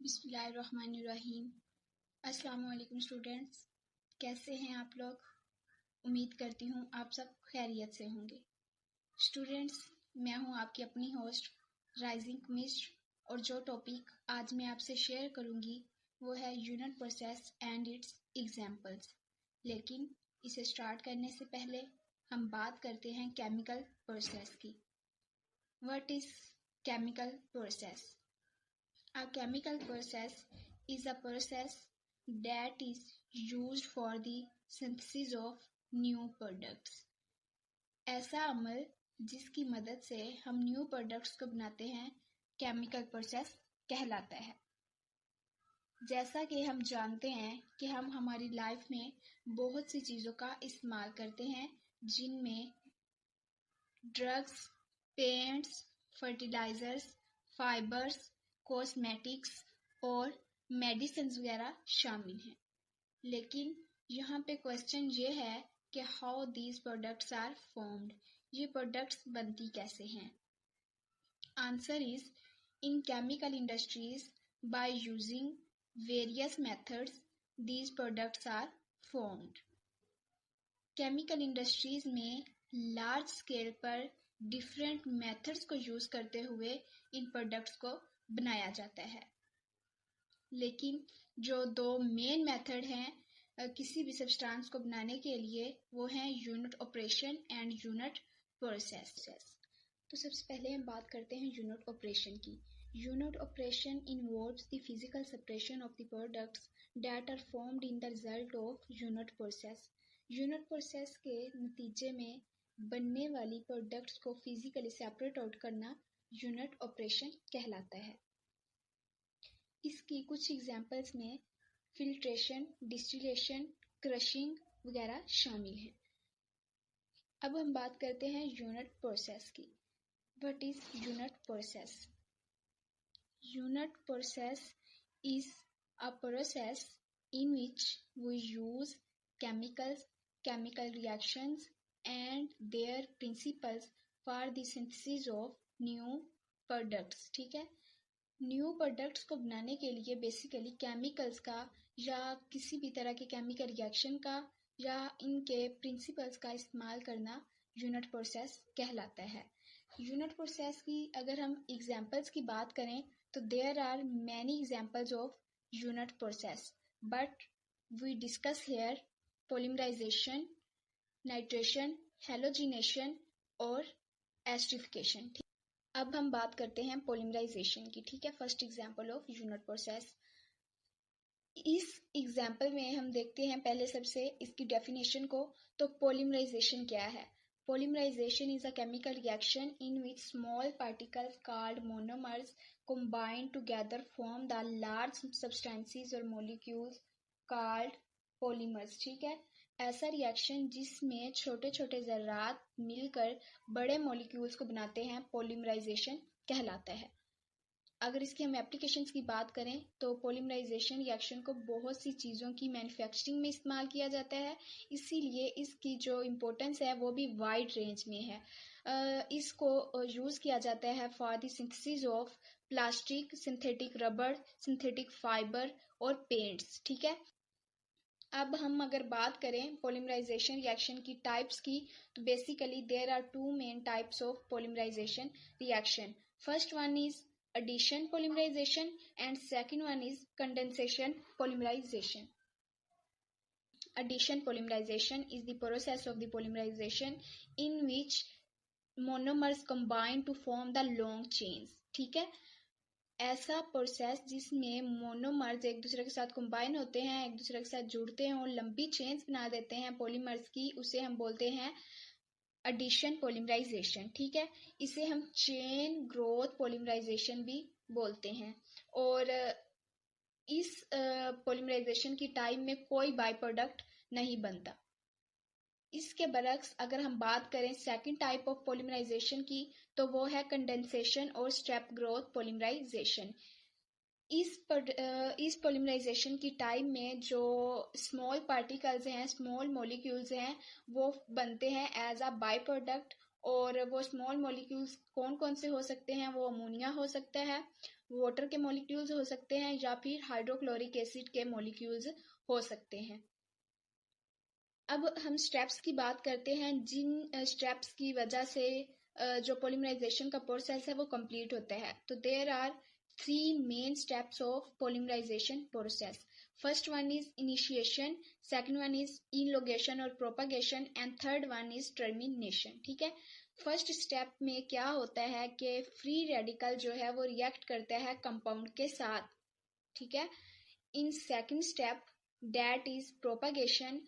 बिस्मिल्लाहिर्रहमानिर्रहीम। अस्सलाम वालेकुम स्टूडेंट्स, कैसे हैं आप लोग? उम्मीद करती हूँ आप सब खैरियत से होंगे। स्टूडेंट्स, मैं हूँ आपकी अपनी होस्ट राइजिंग मिस्ट और जो टॉपिक आज मैं आपसे शेयर करूँगी वो है unit process and it's examples. लेकिन इसे स्टार्ट करने से पहले हम बात करते हैं केमिकल प्रोसेस की। What is chemical process? A chemical process is a process that is used for the synthesis of new products. ऐसा अमल जिसकी मदद से हम न्यू प्रोडक्ट्स को बनाते हैं केमिकल प्रोसेस कहलाता है। जैसा कि हम जानते हैं कि हम हमारी लाइफ में बहुत सी चीज़ों का इस्तेमाल करते हैं, जिनमें drugs, paints, fertilisers, fibres, cosmetics और मेडिसिन्स वगैरह शामिल हैं। लेकिन यहाँ पे क्वेश्चन ये है कि how these products are formed, ये प्रोडक्ट्स बनती कैसे हैं? Answer is in chemical industries by using various methods these products are formed. Chemical industries में लार्ज स्केल पर डिफरेंट मेथड्स को यूज करते हुए इन प्रोडक्ट्स को बनाया जाता है। लेकिन जो दो मेन मेथड हैं किसी भी सब्सटेंस को बनाने के लिए, वो हैं unit operation and unit process. तो सबसे पहले हम बात करते हैं यूनिट ऑपरेशन की। Unit operation involves the physical separation of the products that are formed in the result of unit process. Unit process के नतीजे में बनने वाली प्रोडक्ट्स को फिजिकली सेपरेट आउट करना यूनिट ऑपरेशन कहलाता है। इसकी कुछ एग्जांपल्स में फिल्ट्रेशन, डिस्टिलेशन, क्रशिंग वगैरह शामिल हैं। अब हम बात करते हैं यूनिट प्रोसेस की। What is unit process? Unit process is a process in which we use chemicals, chemical reactions and their principles for the synthesis of new products। ठीक है, न्यू प्रोडक्ट्स को बनाने के लिए बेसिकली केमिकल्स का या किसी भी तरह के केमिकल रिएक्शन का या इनके प्रिंसिपल्स का इस्तेमाल करना यूनिट प्रोसेस कहलाता है। यूनिट प्रोसेस की अगर हम एग्जांपल्स की बात करें तो there are many examples of unit process, but we discuss here polymerisation, nitration, halogenation और एस्टरिफिकेशन। अब हम बात करते हैं पॉलीमराइजेशन की। ठीक है, first example of unit process. इस एग्जांपल में हम देखते हैं पहले सबसे इसकी डेफिनेशन को। तो पॉलीमराइजेशन क्या है? Polymerisation is a chemical reaction in which small particles called monomers combine together form the large substances और molecules called polymers। ठीक है, ऐसा रिएक्शन जिसमें छोटे छोटे जर्रात मिलकर बड़े मॉलिक्यूल्स को बनाते हैं पॉलीमराइजेशन कहलाता है। अगर इसकी हम एप्लीकेशंस की बात करें तो पॉलीमराइजेशन रिएक्शन को बहुत सी चीज़ों की मैन्युफैक्चरिंग में इस्तेमाल किया जाता है, इसीलिए इसकी जो इम्पोर्टेंस है वो भी वाइड रेंज में है। इसको यूज़ किया जाता है for the synthesis of plastic, synthetic rubber, synthetic fibre और पेंट्स। ठीक है, अब हम अगर बात करें पॉलीमराइजेशन रिएक्शन की टाइप्स की तो basically there are two main types of polymerisation reaction. First one is addition polymerization and second one is condensation polymerization. Addition polymerization is the process of the polymerization in which monomers combine to form the long chains। ठीक है, ऐसा process जिसमें monomers एक दूसरे के साथ combine होते हैं, एक दूसरे के साथ जुड़ते हैं और लंबी चेन्स बना देते हैं पॉलीमर्स की, उसे हम बोलते हैं एडिशन पॉलीमराइजेशन। ठीक है, इसे हम चेन ग्रोथ पॉलीमराइजेशन भी बोलते हैं। और इस पॉलीमराइजेशन की टाइम में कोई बाय प्रोडक्ट नहीं बनता। इसके बरक्स अगर हम बात करें सेकंड टाइप ऑफ पॉलीमराइजेशन की तो वो है कंडेंसेशन और स्टेप ग्रोथ पॉलीमराइजेशन। इस पॉलीमराइजेशन की टाइम में जो स्मॉल पार्टिकल्स हैं, स्मॉल मॉलिक्यूल्स हैं, वो बनते हैं एज अ बाय प्रोडक्ट। और वो स्मॉल मॉलिक्यूल्स कौन कौन से हो सकते हैं? वो अमोनिया हो सकता है, वाटर के मॉलिक्यूल्स हो सकते हैं या फिर हाइड्रोक्लोरिक एसिड के मॉलिक्यूल्स हो सकते हैं। अब हम स्टेप्स की बात करते हैं, जिन स्टेप्स की वजह से जो पॉलीमराइजेशन का प्रोसेस है वो कंप्लीट होता है। तो there are 3 main steps of polymerisation process. First one is initiation, second one is elongation और propagation, and third one is termination. ठीक है, फर्स्ट स्टेप में क्या होता है कि फ्री रेडिकल जो है वो रिएक्ट करता है कंपाउंड के साथ। ठीक है, in second step that is propagation,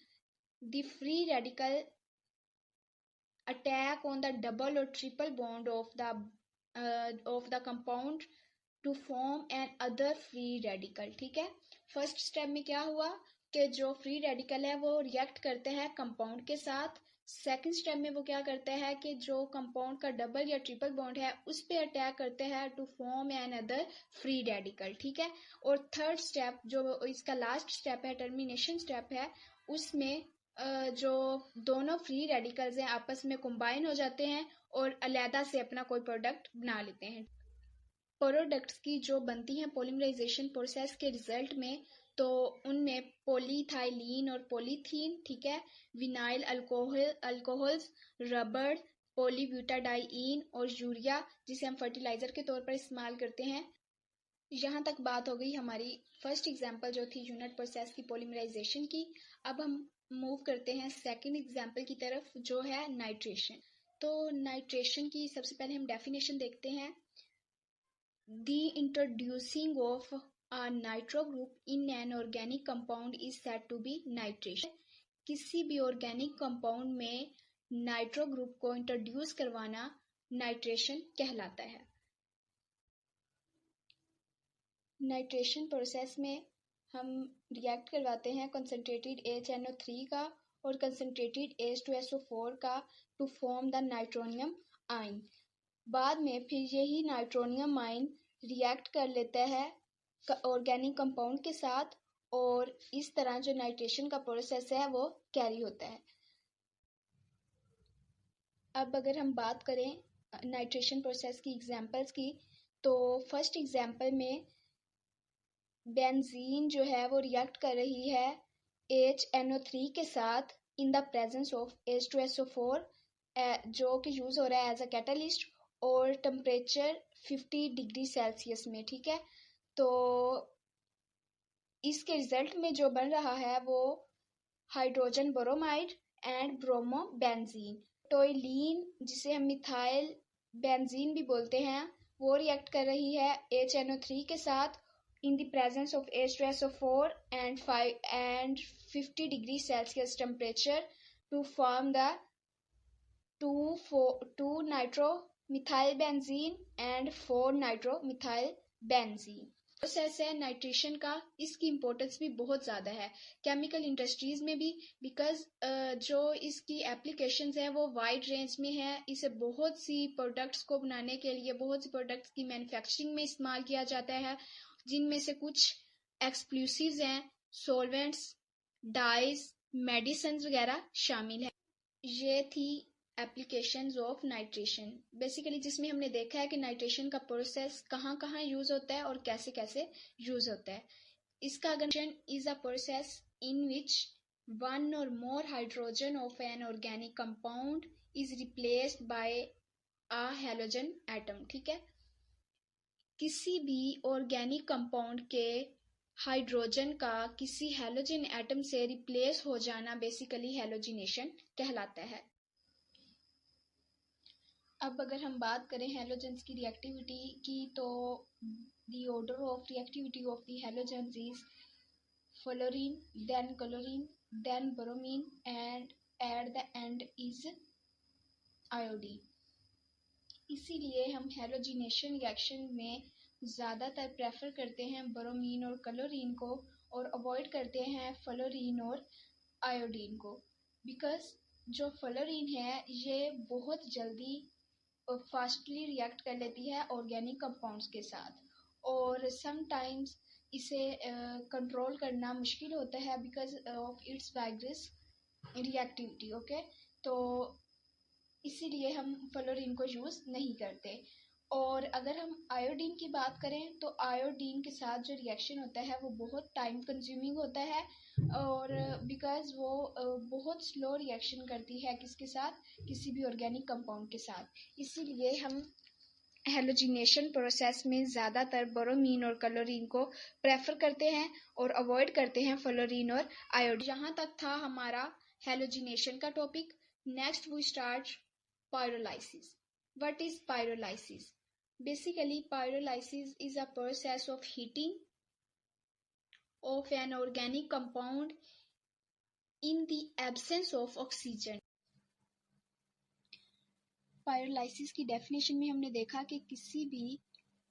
the free radical attack on the double or triple bond of the compound to form an other free radical। ठीक है, फर्स्ट स्टेप में क्या हुआ कि जो फ्री रेडिकल है वो रिएक्ट करते हैं कंपाउंड के साथ। सेकंड स्टेप में वो क्या करता है कि जो कंपाउंड का डबल या ट्रिपल बॉन्ड है उस पे अटैक करते हैं to form another free radical. ठीक है, और थर्ड स्टेप जो इसका लास्ट स्टेप है, टर्मिनेशन स्टेप है, उसमें जो दोनों फ्री रेडिकल्स हैं आपस में कंबाइन हो जाते हैं और अलहदा से अपना कोई प्रोडक्ट बना लेते हैं। प्रोडक्ट्स की जो बनती हैं पॉलीमराइजेशन प्रोसेस के रिजल्ट में, तो उनमें पॉलीथाइलीन और पॉलीथीन, ठीक है, विनाइल अल्कोहल्स, रबड़, पॉलीब्यूटाडाइइन और यूरिया, जिसे हम फर्टिलाइजर के तौर पर इस्तेमाल करते हैं। यहाँ तक बात हो गई हमारी फर्स्ट एग्जांपल जो थी यूनिट प्रोसेस की पॉलीमराइजेशन की। अब हम मूव करते हैं सेकंड एग्जांपल की तरफ, जो है नाइट्रेशन। तो नाइट्रेशन की सबसे पहले हम डेफिनेशन देखते हैं। The introducing of a nitro group in an organic compound is said to be nitration. किसी भी ऑर्गेनिक कंपाउंड में नाइट्रो ग्रुप को इंट्रोड्यूस करवाना नाइट्रेशन कहलाता है। नाइट्रेशन प्रोसेस में हम रिएक्ट करवाते हैं कंसनट्रेटेड HNO3 का और कंसनट्रेटेड H2SO4 का to form the nitronium ion. बाद में फिर यही नाइट्रोनियम आयन रिएक्ट कर लेता है ऑर्गेनिक कंपाउंड के साथ, और इस तरह जो नाइट्रेशन का प्रोसेस है वो कैरी होता है। अब अगर हम बात करें नाइट्रेशन प्रोसेस की एग्जांपल्स की, तो फर्स्ट एग्जांपल में बेंजीन जो है वो रिएक्ट कर रही है HNO3 के साथ in the presence of H2SO4, जो कि यूज हो रहा है एज अ कैटलिस्ट और टेम्परेचर 50 डिग्री सेल्सियस में। ठीक है, तो इसके रिजल्ट में जो बन रहा है वो हाइड्रोजन ब्रोमाइड एंड ब्रोमोबेंजीन। टोइलीन, जिसे हम मिथाइल बेंजीन भी बोलते हैं, वो रिएक्ट कर रही है HNO3 के साथ in the presence of H2SO4 and 50 degree Celsius temperature to form the 2-nitro-methylbenzene and 4-nitro-methylbenzene। Process है नाइट्रेशन का, इसकी इम्पोर्टेंस भी बहुत ज़्यादा है केमिकल इंडस्ट्रीज में भी, बिकॉज जो इसकी एप्लीकेशंस है वो वाइड रेंज में है। इसे बहुत सी प्रोडक्ट्स को बनाने के लिए, बहुत सी प्रोडक्ट्स की मैन्युफैक्चरिंग में इस्तेमाल किया जाता है, जिनमें से कुछ एक्सप्लोसिव्स हैं, सॉल्वेंट्स, डाइज, मेडिसिन वगैरह शामिल है। ये थी एप्लीकेशंस ऑफ नाइट्रेशन बेसिकली, जिसमें हमने देखा है कि नाइट्रेशन का प्रोसेस कहाँ कहाँ यूज होता है और कैसे कैसे यूज होता है। इसका again is a process in which one or more hydrogen of an organic compound is replaced by a halogen atom। ठीक है, किसी भी ऑर्गेनिक कंपाउंड के हाइड्रोजन का किसी हैलोजन एटम से रिप्लेस हो जाना बेसिकली हैलोजिनेशन कहलाता है। अब अगर हम बात करें हैलोजेंस की रिएक्टिविटी की, तो the order of reactivity of the halogens is fluorine, then chlorine, then bromine and at the end is iodine. इसीलिए हम हैलोजिनेशन रिएक्शन में ज़्यादातर प्रेफर करते हैं ब्रोमीन और क्लोरीन को और अवॉइड करते हैं फ्लोरीन और आयोडीन को, बिकॉज जो फ्लोरीन है ये बहुत जल्दी फास्टली रिएक्ट कर लेती है ऑर्गेनिक कंपाउंड्स के साथ, और समटाइम्स इसे कंट्रोल करना मुश्किल होता है because of its vigorous reactivity. Okay, तो इसीलिए हम फ्लोरीन को यूज़ नहीं करते। और अगर हम आयोडीन की बात करें तो आयोडीन के साथ जो रिएक्शन होता है वो बहुत टाइम कंज्यूमिंग होता है और बिकॉज वो बहुत स्लो रिएक्शन करती है किसके साथ, किसी भी ऑर्गेनिक कंपाउंड के साथ। इसीलिए हम हेलोजिनेशन प्रोसेस में ज़्यादातर ब्रोमीन और क्लोरीन को प्रेफर करते हैं और अवॉइड करते हैं फ्लोरीन और आयोडीन। यहाँ तक था हमारा हेलोजिनेशन का topic. Next we start pyrolysis. What is pyrolysis? Basically, pyrolysis is a process of heating of an organic compound in the absence of oxygen. Pyrolysis की डेफिनेशन में हमने देखा कि किसी भी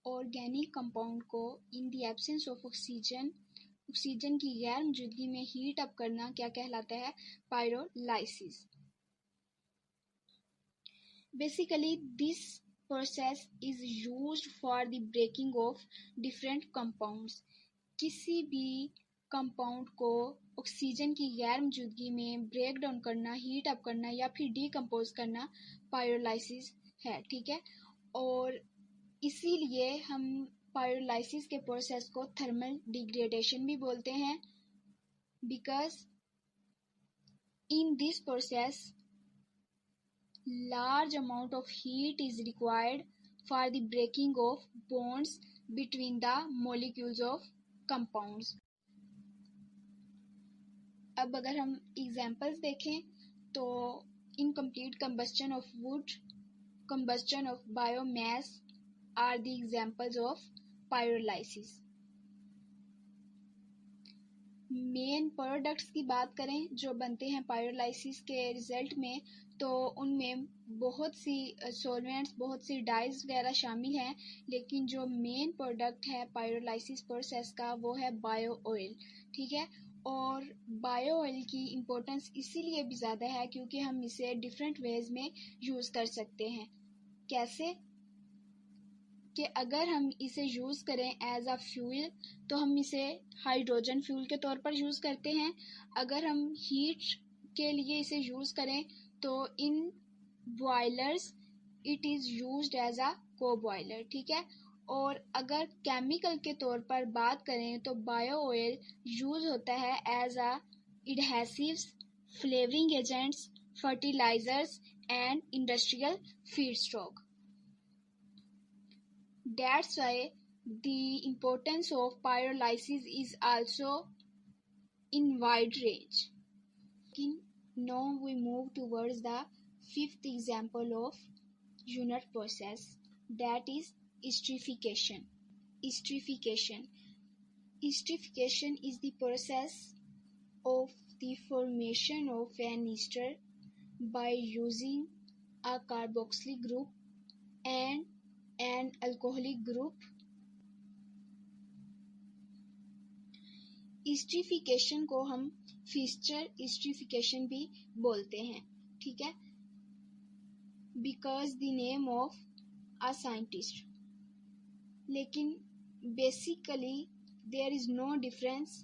ऑर्गेनिक कंपाउंड को in the absence of oxygen की गैर मौजूदगी में हीट अप करना क्या कहलाता है, pyrolysis. Basically, this process is used for the breaking of different compounds. किसी भी कंपाउंड को ऑक्सीजन की गैर मौजूदगी में ब्रेक डाउन करना, हीट अप करना या फिर डीकम्पोज करना पायरोलाइसिस है, ठीक है। और इसीलिए हम पायरोलाइसिस के प्रोसेस को थर्मल डिग्रेडेशन भी बोलते हैं, because in this process large amount of heat is required for the breaking of bonds between the molecules of compounds. अब अगर हम एग्जाम्पल्स देखें तो incomplete combustion of wood, combustion of biomass are the examples of pyrolysis. Main products की बात करें जो बनते हैं पायरोलाइसिस के रिजल्ट में, तो उनमें बहुत सी सॉल्वेंट्स, बहुत सी डाइज वगैरह शामिल हैं, लेकिन जो मेन प्रोडक्ट है पायरोलाइसिस प्रोसेस का वो है बायो ऑयल, ठीक है। और बायो ऑयल की इम्पोर्टेंस इसीलिए भी ज़्यादा है क्योंकि हम इसे डिफरेंट वेज में यूज़ कर सकते हैं। कैसे कि अगर हम इसे यूज़ करें एज अ फ्यूल तो हम इसे हाइड्रोजन फ्यूल के तौर पर यूज़ करते हैं। अगर हम हीट के लिए इसे यूज़ करें तो in boilers it is used as a co boiler, ठीक है। और अगर केमिकल के तौर पर बात करें तो बायो ऑयल यूज़ होता है as a adhesives, flavouring agents, fertilisers and industrial feedstock. That's why the importance of pyrolysis is also in wide range. Now we move towards the fifth example of unit process, that is esterification. Esterification. Esterification is the process of the formation of an ester by using a carboxyl group and an alcoholic group. Esterification को हम Fischer esterification भी बोलते हैं, ठीक है, because the name of a scientist. लेकिन basically there is no difference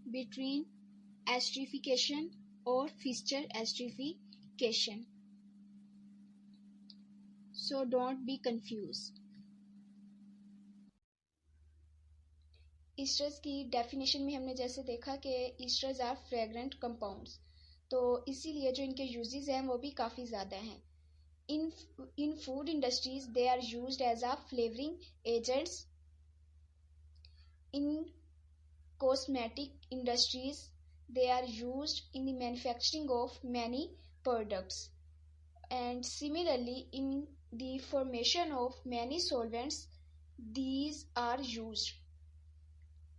between esterification और Fischer esterification, so don't be confuse. Esters की डेफिनेशन में हमने जैसे देखा कि ईस्टर्स आर फ्रेग्रेंट कंपाउंड्स, तो इसीलिए जो इनके यूजेस हैं वो भी काफ़ी ज़्यादा हैं। In food industries they are used as a flavouring agents. In cosmetic industries they are used in the manufacturing of many products, and similarly in the formation of many solvents these are used.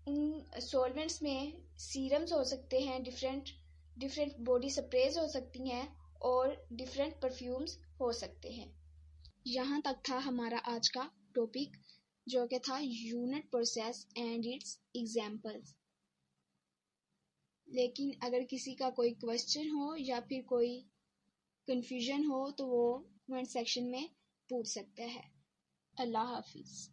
In solvents में serums हो सकते हैं, different body sprays हो सकती हैं और different perfumes हो सकते हैं। यहाँ तक था हमारा आज का टॉपिक जो कि था unit process and it's examples. लेकिन अगर किसी का कोई क्वेश्चन हो या फिर कोई कंफ्यूजन हो तो वो कमेंट सेक्शन में पूछ सकता है। अल्लाह हाफिज़।